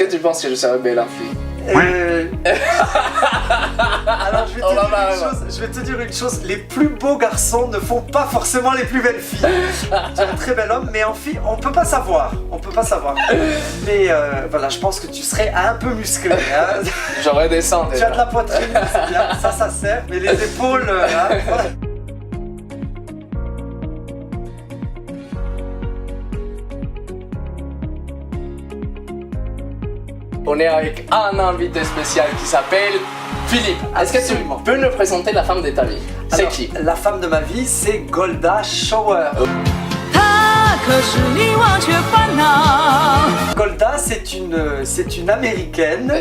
que tu penses que je serais belle en fille? Alors je vais te dire une chose, les plus beaux garçons ne font pas forcément les plus belles filles. Tu es un très bel homme, mais en fille, on peut pas savoir. Mais voilà, je pense que tu serais un peu musclé. Hein. J'aurais des seins Tu as de la poitrine, c'est bien, ça sert, mais les épaules... hein, voilà. On est avec un invité spécial qui s'appelle Philippe. Est-ce que tu peux nous présenter la femme de ta vie? C'est qui? La femme de ma vie, c'est Golda Shower. Golda, c'est une américaine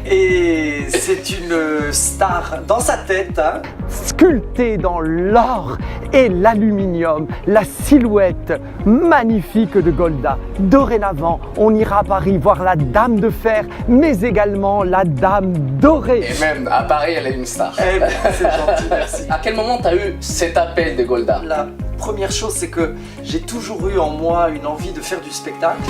et c'est une star dans sa tête. Hein. Sculptée dans l'or et l'aluminium, la silhouette magnifique de Golda. Dorénavant, on ira à Paris voir la Dame de Fer, mais également la Dame Dorée. Et même à Paris, elle est une star. Eh ben, c'est gentil, merci. À quel moment tu as eu cet appel de Golda? La première chose, c'est que j'ai toujours eu en moi une envie de faire du spectacle.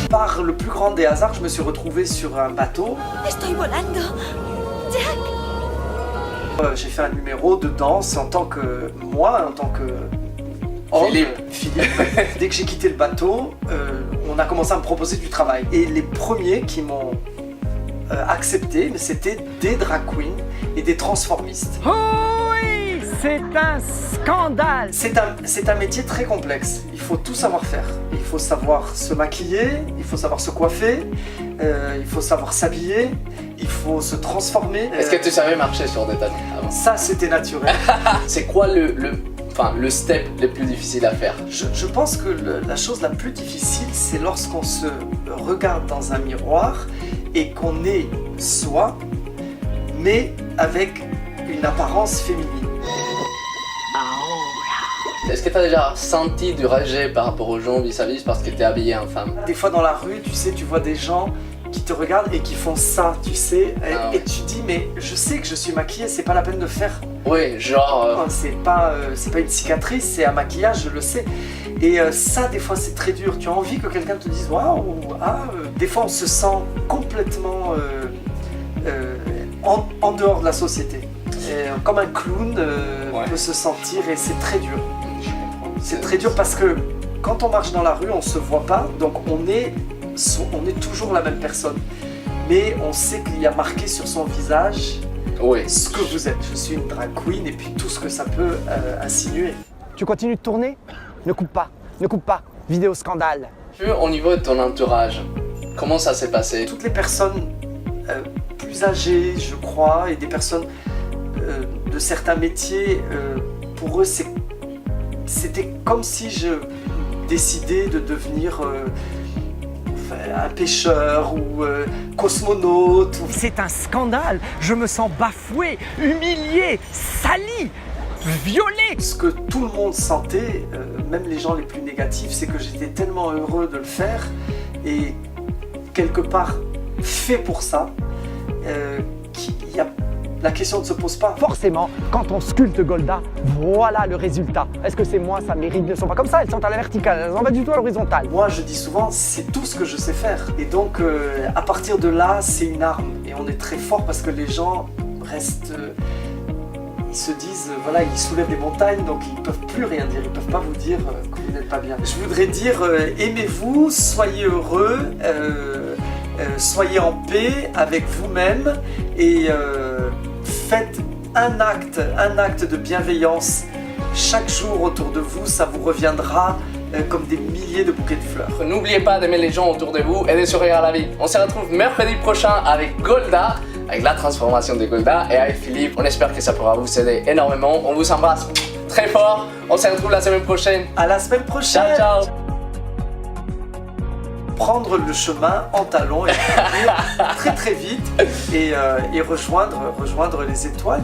Par le plus grand des hasards, je me suis retrouvé sur un bateau. Estoy volando. Jack. J'ai fait un numéro de danse en tant que homme, Philippe. Dès que j'ai quitté le bateau, on a commencé à me proposer du travail. Et les premiers qui m'ont accepté, c'était des drag queens et des transformistes. Oui, c'est un scandale. C'est un métier très complexe. Il faut tout savoir faire. Il faut savoir se maquiller, il faut savoir se coiffer, il faut savoir s'habiller, il faut se transformer. Est-ce que tu savais marcher sur des talons avant? Ça, c'était naturel. C'est quoi le step le plus difficile à faire? Je pense que la chose la plus difficile, c'est lorsqu'on se regarde dans un miroir et qu'on est soi, mais avec une apparence féminine. Est-ce que tu as déjà senti du rejet par rapport aux gens vis-à-vis parce que tu es habillée en femme? Des fois dans la rue, tu sais, tu vois des gens qui te regardent et qui font ça, tu sais, et tu dis mais je sais que je suis maquillée, c'est pas la peine de faire. Oui, genre... C'est pas une cicatrice, c'est un maquillage, je le sais. Et ça, des fois, c'est très dur. Tu as envie que quelqu'un te dise waouh, des fois, on se sent complètement en dehors de la société. Et, comme un clown peut se sentir, et c'est très dur. C'est très dur parce que quand on marche dans la rue, on se voit pas, donc on est toujours la même personne. Mais on sait qu'il y a marqué sur son visage ce que vous êtes. Je suis une drag queen et puis tout ce que ça peut insinuer. Tu continues de tourner? Ne coupe pas, vidéo scandale. Au niveau de ton entourage, comment ça s'est passé? Toutes les personnes plus âgées, je crois, et des personnes de certains métiers, pour eux, c'était comme si je décidais de devenir un pêcheur ou cosmonaute. C'est un scandale, je me sens bafoué, humilié, sali, violé. Ce que tout le monde sentait, même les gens les plus négatifs, c'est que j'étais tellement heureux de le faire et quelque part fait pour ça, la question ne se pose pas. Forcément, quand on sculpte Golda, voilà le résultat. Est-ce que c'est moi, ça mérite? Elles ne sont pas comme ça, elles sont à la verticale, elles ne sont pas du tout à l'horizontale. Moi, je dis souvent, c'est tout ce que je sais faire. Et donc, à partir de là, c'est une arme. Et on est très fort parce que les gens restent... ils se disent, voilà, ils soulèvent des montagnes, donc ils ne peuvent plus rien dire. Ils ne peuvent pas vous dire que vous n'êtes pas bien. Je voudrais dire, aimez-vous, soyez heureux, soyez en paix avec vous-même et... faites un acte de bienveillance chaque jour autour de vous, ça vous reviendra comme des milliers de bouquets de fleurs. N'oubliez pas d'aimer les gens autour de vous et de sourire à la vie. On se retrouve mercredi prochain avec Golda, avec la transformation de Golda et avec Philippe. On espère que ça pourra vous aider énormément. On vous embrasse très fort. On se retrouve la semaine prochaine. À la semaine prochaine. Ciao, ciao. Prendre le chemin en talons et courir très vite et rejoindre les étoiles.